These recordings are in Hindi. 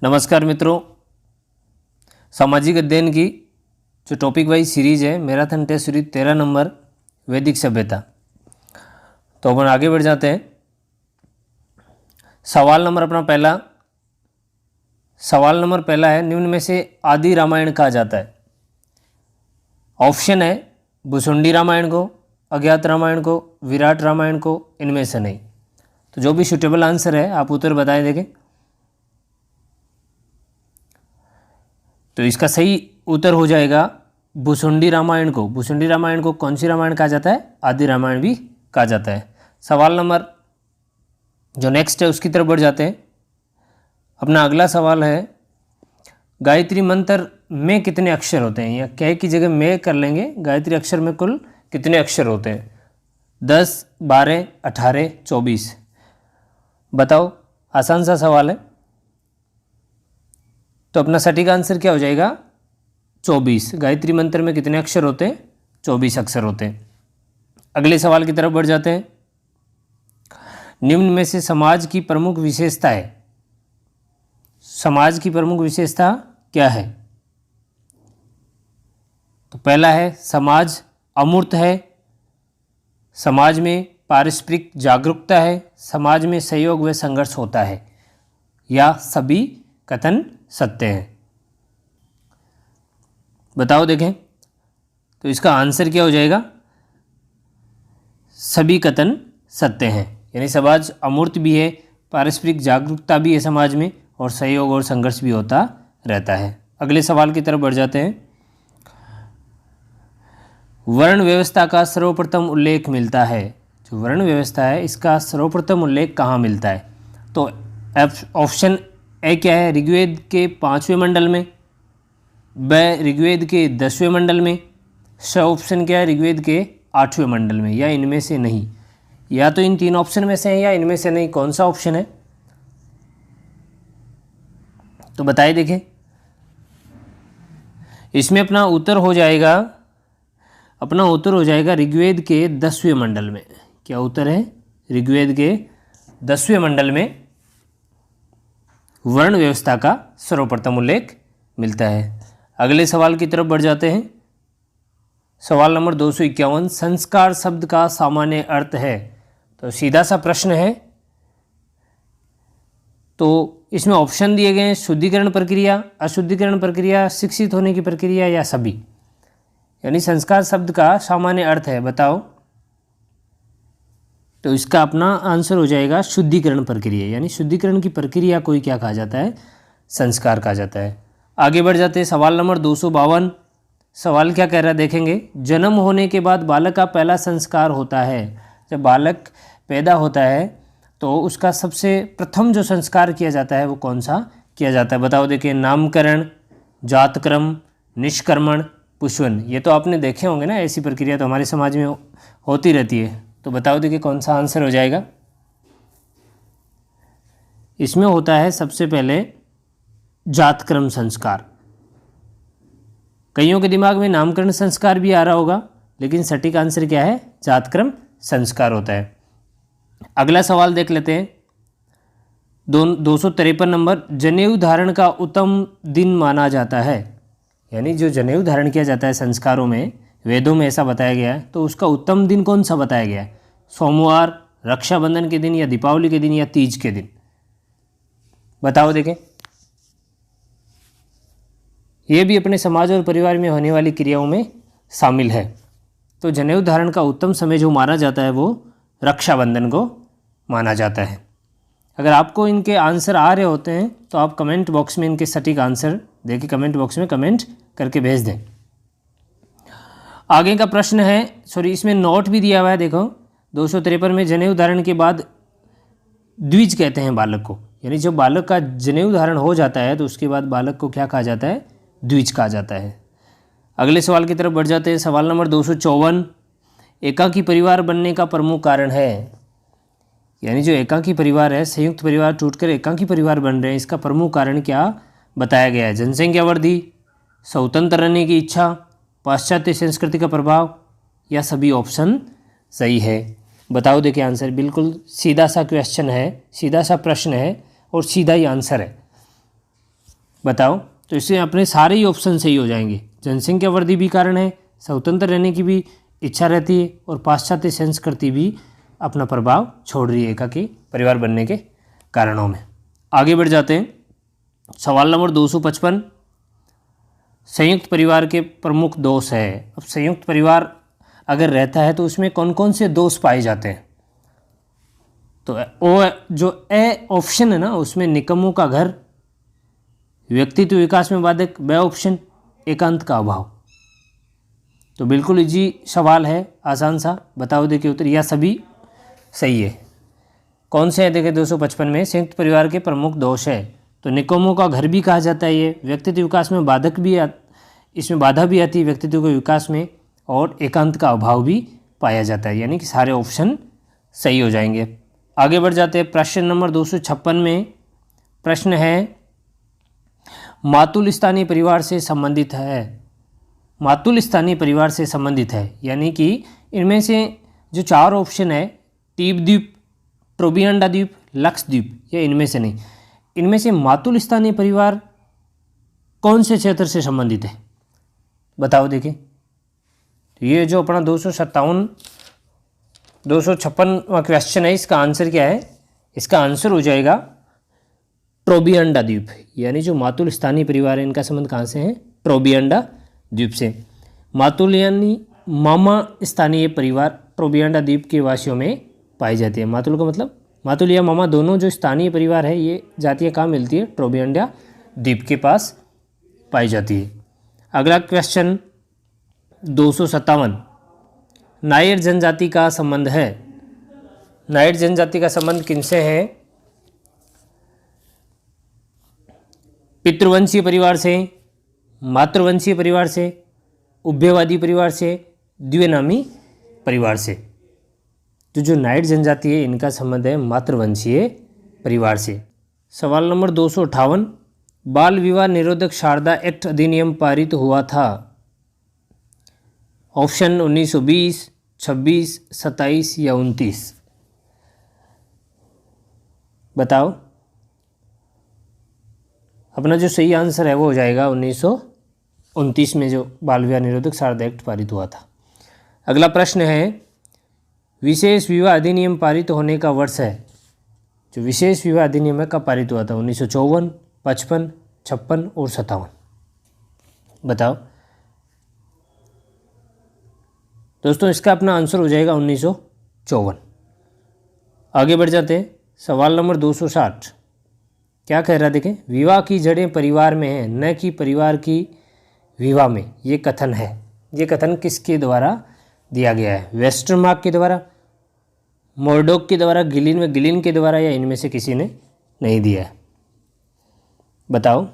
नमस्कार मित्रों, सामाजिक अध्ययन की जो टॉपिक वाइज सीरीज़ है मैराथन टेस्ट सीरीज 13 नंबर वैदिक सभ्यता। तो अपन आगे बढ़ जाते हैं। सवाल नंबर पहला है, निम्न में से आदि रामायण कहा जाता है। ऑप्शन है भुसुंडी रामायण को, अज्ञात रामायण को, विराट रामायण को, इनमें से नहीं। तो जो भी सूटेबल आंसर है आप उत्तर बताएं देखें। तो इसका सही उत्तर हो जाएगा भुसुंडी रामायण को। भुसुंडी रामायण को कौन सी रामायण कहा जाता है? आदि रामायण भी कहा जाता है। सवाल नंबर जो नेक्स्ट है उसकी तरफ बढ़ जाते हैं। अपना अगला सवाल है, गायत्री मंत्र में कितने अक्षर होते हैं? या कह की जगह में कर लेंगे। गायत्री अक्षर में कुल कितने अक्षर होते हैं? 10, 12, 18, 24। बताओ, आसान सा सवाल है। तो अपना सटीक आंसर क्या हो जाएगा? 24। गायत्री मंत्र में कितने अक्षर होते हैं? 24 अक्षर होते हैं। अगले सवाल की तरफ बढ़ जाते हैं। निम्न में से समाज की प्रमुख विशेषता है। समाज की प्रमुख विशेषता क्या है? तो पहला है समाज अमूर्त है, समाज में पारस्परिक जागरूकता है, समाज में सहयोग व संघर्ष होता है, या सभी कथन सत्य हैं। बताओ देखें। तो इसका आंसर क्या हो जाएगा? सभी कथन सत्य हैं। यानी समाज अमूर्त भी है, पारस्परिक जागरूकता भी है समाज में, और सहयोग और संघर्ष भी होता रहता है। अगले सवाल की तरफ बढ़ जाते हैं। वर्ण व्यवस्था का सर्वप्रथम उल्लेख मिलता है। जो वर्ण व्यवस्था है इसका सर्वप्रथम उल्लेख कहाँ मिलता है? तो ऑप्शन ए क्या है? ऋग्वेद के 5वें मंडल में, ब ऋग्वेद के 10वें मंडल में, स ऑप्शन क्या है? ऋग्वेद के 8वें मंडल में, या इनमें से नहीं। या तो इन तीन ऑप्शन में से है या इनमें से नहीं। कौन सा ऑप्शन है? तो बताइए देखें। इसमें अपना उत्तर हो जाएगा ऋग्वेद के 10वें मंडल में। क्या उत्तर है? ऋग्वेद के 10वें मंडल में वर्ण व्यवस्था का सर्वप्रथम उल्लेख मिलता है। अगले सवाल की तरफ बढ़ जाते हैं। सवाल नंबर 251, संस्कार शब्द का सामान्य अर्थ है। तो सीधा सा प्रश्न है। तो इसमें ऑप्शन दिए गए हैं, शुद्धिकरण प्रक्रिया, अशुद्धिकरण प्रक्रिया, शिक्षित होने की प्रक्रिया, या सभी। यानी संस्कार शब्द का सामान्य अर्थ है, बताओ। तो इसका अपना आंसर हो जाएगा शुद्धिकरण प्रक्रिया। यानी शुद्धिकरण की प्रक्रिया को ही क्या कहा जाता है? संस्कार कहा जाता है। आगे बढ़ जाते हैं। सवाल नंबर 252। सवाल क्या कह रहा है देखेंगे। जन्म होने के बाद बालक का पहला संस्कार होता है। जब बालक पैदा होता है तो उसका सबसे प्रथम जो संस्कार किया जाता है वो कौन सा किया जाता है? बताओ देखिए। नामकरण, जातक्रम, निष्क्रमण, पुष्पन। ये तो आपने देखे होंगे ना, ऐसी प्रक्रिया तो हमारे समाज में होती रहती है। तो बताओ देखिए कौन सा आंसर हो जाएगा? इसमें होता है सबसे पहले जातक्रम संस्कार। कईयों के दिमाग में नामकरण संस्कार भी आ रहा होगा, लेकिन सटीक आंसर क्या है? जातक्रम संस्कार होता है। अगला सवाल देख लेते हैं। 253 नंबर, जनेऊ धारण का उत्तम दिन माना जाता है। यानी जो जनेऊ धारण किया जाता है संस्कारों में, वेदों में ऐसा बताया गया है, तो उसका उत्तम दिन कौन सा बताया गया है? सोमवार, रक्षाबंधन के दिन, या दीपावली के दिन, या तीज के दिन? बताओ देखें। ये भी अपने समाज और परिवार में होने वाली क्रियाओं में शामिल है। तो जनेऊ धारण का उत्तम समय जो माना जाता है वो रक्षाबंधन को माना जाता है। अगर आपको इनके आंसर आ रहे होते हैं तो आप कमेंट बॉक्स में इनके सटीक आंसर देखिए, कमेंट बॉक्स में कमेंट करके भेज दें। आगे का प्रश्न है, इसमें नोट भी दिया हुआ है, देखो। 253 में जनेऊ धारण के बाद द्विज कहते हैं बालक को। यानी जब बालक का जनेऊ धारण हो जाता है तो उसके बाद बालक को क्या कहा जाता है? द्विज कहा जाता है। अगले सवाल की तरफ बढ़ जाते हैं। सवाल नंबर 254, एकाकी परिवार बनने का प्रमुख कारण है। यानी जो एकाकी परिवार है, संयुक्त परिवार टूटकर एकाकी परिवार बन रहे हैं, इसका प्रमुख कारण क्या बताया गया है? जनसंख्या वृद्धि, स्वतंत्र रहने की इच्छा, पाश्चात्य संस्कृति का प्रभाव, या सभी ऑप्शन सही है? बताओ देखिए आंसर। बिल्कुल सीधा सा क्वेश्चन है, सीधा सा प्रश्न है और सीधा ही आंसर है। बताओ। तो इससे अपने सारे ही ऑप्शन सही हो जाएंगे। जनसंख्या वृद्धि भी कारण है, स्वतंत्र रहने की भी इच्छा रहती है, और पाश्चात्य संस्कृति भी अपना प्रभाव छोड़ रही है एकाकी परिवार बनने के कारणों में। आगे बढ़ जाते हैं। सवाल नंबर 255, संयुक्त परिवार के प्रमुख दोष है। अब संयुक्त परिवार अगर रहता है तो उसमें कौन कौन से दोष पाए जाते हैं? तो वो जो ए ऑप्शन है ना, उसमें निकम्मों का घर, व्यक्तित्व विकास में बाधक, बे ऑप्शन एकांत का अभाव। तो बिल्कुल इजी सवाल है, आसान सा। बताओ देखिए उत्तर, या सभी सही है। कौन से है देखे 255 में, संयुक्त परिवार के प्रमुख दोष है। तो निकम्मों का घर भी कहा जाता है ये, व्यक्तित्व विकास में बाधक भी इसमें बाधा भी आती है व्यक्तित्व के विकास में, और एकांत का अभाव भी पाया जाता है। यानी कि सारे ऑप्शन सही हो जाएंगे। आगे बढ़ जाते हैं। प्रश्न नंबर 256 में प्रश्न है, मातुल स्थानीय परिवार से संबंधित है। मातुल स्थानीय परिवार से संबंधित है, यानी कि इनमें से जो 4 ऑप्शन है, द्वीप, ट्रोबियांडा द्वीप, लक्षद्वीप, या इनमें से नहीं, इनमें से मातुल स्थानीय परिवार कौन से क्षेत्र से संबंधित है? बताओ देखिए। तो ये जो अपना 256वां क्वेश्चन है, इसका आंसर क्या है? इसका आंसर हो जाएगा ट्रोबियांडा द्वीप। यानी जो मातुल स्थानीय परिवार है, इनका संबंध कहाँ से है? ट्रोबियांडा द्वीप से। मातुल यानी मामा स्थानीय परिवार ट्रोबियांडा द्वीप के वासियों में पाई जाती है। मातुल का मतलब, मातुल या मामा दोनों जो स्थानीय परिवार है, ये जातियाँ कहाँ मिलती है? ट्रोबियांडा द्वीप के पास पाई जाती है। अगला क्वेश्चन 257, नायर जनजाति का संबंध है। नायर जनजाति का संबंध किनसे है? पितृवंशीय परिवार से, मातृवंशीय परिवार से, उभयवादी परिवार से, द्विनामी परिवार से। तो जो नायर जनजाति है, इनका संबंध है मातृवंशीय परिवार से। सवाल नंबर 258, बाल विवाह निरोधक शारदा एक्ट अधिनियम पारित हुआ था। ऑप्शन 1920, 26, 27 या 29। बताओ। अपना जो सही आंसर है वो हो जाएगा 1929 में जो बाल विवाह निरोधक शारदा एक्ट पारित हुआ था। अगला प्रश्न है, विशेष विवाह अधिनियम पारित होने का वर्ष है। जो विशेष विवाह अधिनियम है कब पारित हुआ था? 1954, 55, 56 और 57। बताओ दोस्तों, इसका अपना आंसर हो जाएगा 1954। आगे बढ़ जाते हैं। सवाल नंबर 260 क्या कह रहा है? देखें, विवाह की जड़ें परिवार में हैं, न कि परिवार की विवाह में। ये कथन है। ये कथन किसके द्वारा दिया गया है? वेस्टरमार्क के द्वारा, मोरडॉक के द्वारा, गिलिन के द्वारा, या इनमें से किसी ने नहीं दिया है? बताओ।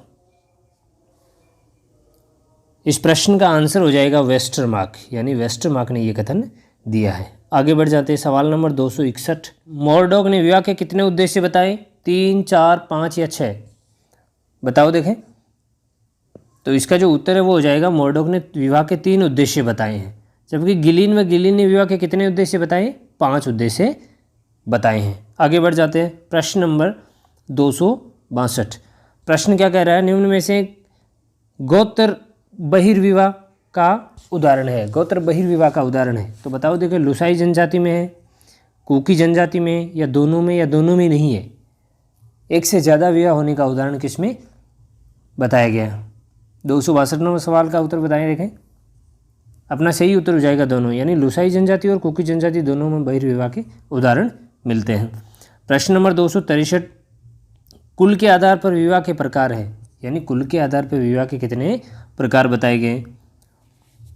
इस प्रश्न का आंसर हो जाएगा वेस्टरमार्क, यानी वेस्टरमार्क ने यह कथन दिया है। आगे बढ़ जाते हैं। सवाल नंबर 261, मोरडॉक ने विवाह के कितने उद्देश्य बताए? 3, 4, 5 या 6? बताओ देखें। तो इसका जो उत्तर है वो हो जाएगा, मोरडॉक ने विवाह के 3 उद्देश्य बताए हैं, जबकि गिलिन ने विवाह के कितने उद्देश्य बताए? 5 उद्देश्य बताए हैं। आगे बढ़ जाते हैं। प्रश्न नंबर 262, प्रश्न क्या कह रहा है? निम्न में से गोत्र बहिर्विवाह का उदाहरण है। गोत्र बहिर्विवाह का उदाहरण है तो बताओ देखो, लुसाई जनजाति में है, कुकी जनजाति में, या दोनों में नहीं है? एक से ज़्यादा विवाह होने का उदाहरण किसमें बताया गया है? 262 सवाल का उत्तर बताएं। देखें, अपना सही उत्तर हो जाएगा दोनों, यानी लुसाई जनजाति और कुकी जनजाति दोनों में बहिर्विवाह के उदाहरण मिलते हैं। प्रश्न नंबर 263, कुल के आधार पर विवाह के प्रकार है। यानी कुल के आधार पर विवाह के कितने प्रकार बताए गए?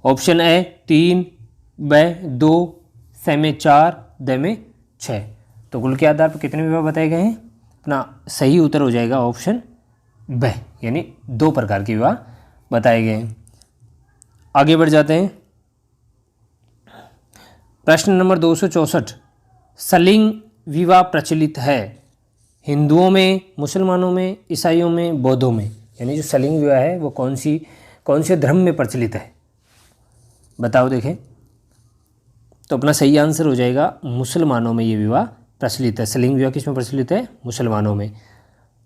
ऑप्शन ए 3, ब 2, स में 4, द में 6। तो कुल के आधार पर कितने विवाह बताए गए हैं? अपना सही उत्तर हो जाएगा ऑप्शन ब, यानी 2 प्रकार के विवाह बताए गए हैं। आगे बढ़ जाते हैं। प्रश्न नंबर 264, सलिंग विवाह प्रचलित है हिंदुओं में, मुसलमानों में, ईसाइयों में, बौद्धों में। यानी जो सलिंग विवाह है वो कौन से धर्म में प्रचलित है? बताओ देखें। तो अपना सही आंसर हो जाएगा मुसलमानों में ये विवाह प्रचलित है। सलिंग विवाह किस में प्रचलित है? मुसलमानों में।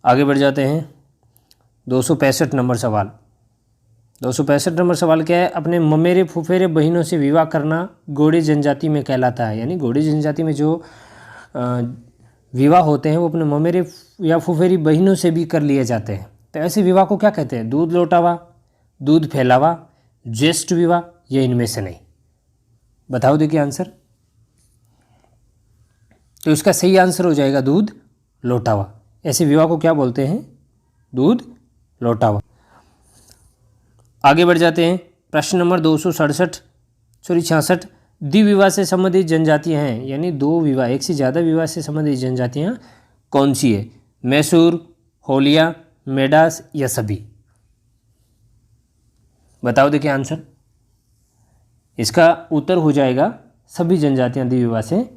आगे बढ़ जाते हैं। 265 नंबर सवाल। 265 नंबर सवाल क्या है? अपने ममेरे फुफेरे बहनों से विवाह करना गोंडी जनजाति में कहलाता है। यानी गोंडी जनजाति में जो विवाह होते हैं वो अपने ममेरे या फुफेरी बहनों से भी कर लिए जाते हैं। तो ऐसे विवाह को क्या कहते हैं? दूध लौटावा, दूध फैलावा, ज्येष्ठ विवाह, या इनमें से नहीं? बताओ देखिए आंसर। तो इसका सही आंसर हो जाएगा दूध लौटावा। ऐसे विवाह को क्या बोलते हैं? दूध लौटावा। आगे बढ़ जाते हैं। प्रश्न नंबर 266 द्विविवाह से संबंधित जनजातियां हैं, यानी दो विवाह, एक से ज़्यादा विवाह से संबंधित जनजातियां कौन सी है? मैसूर, होलिया, मेडास या सभी? बताओ देखिए आंसर। इसका उत्तर हो जाएगा सभी जनजातियां द्विविवाह से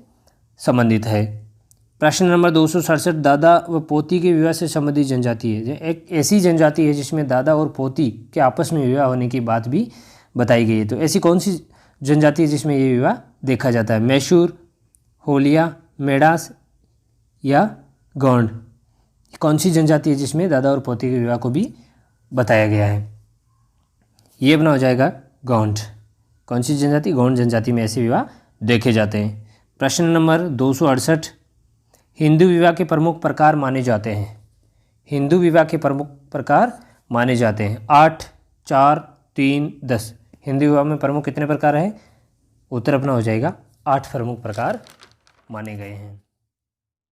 संबंधित है। प्रश्न नंबर 267 दादा व पोती के विवाह से संबंधित जनजाति है। एक ऐसी जनजाति है जिसमें दादा और पोती के आपस में विवाह होने की बात भी बताई गई है। तो ऐसी कौन सी जनजाति है जिसमें ये विवाह देखा जाता है? मैसूर, होलिया, मेडास या गौंड? कौन सी जनजाति है जिसमें दादा और पोती के विवाह को भी बताया गया है? ये अपना हो जाएगा गौंड। कौन सी जनजाति? गौंड जनजाति में ऐसे विवाह देखे जाते हैं। प्रश्न नंबर 268 हिंदू विवाह के प्रमुख प्रकार माने जाते हैं। हिंदू विवाह के प्रमुख प्रकार माने जाते हैं 8, 4, 3, 10। हिंदू विवाह में प्रमुख कितने प्रकार हैं? उत्तर अपना हो जाएगा 8 प्रमुख प्रकार माने गए हैं।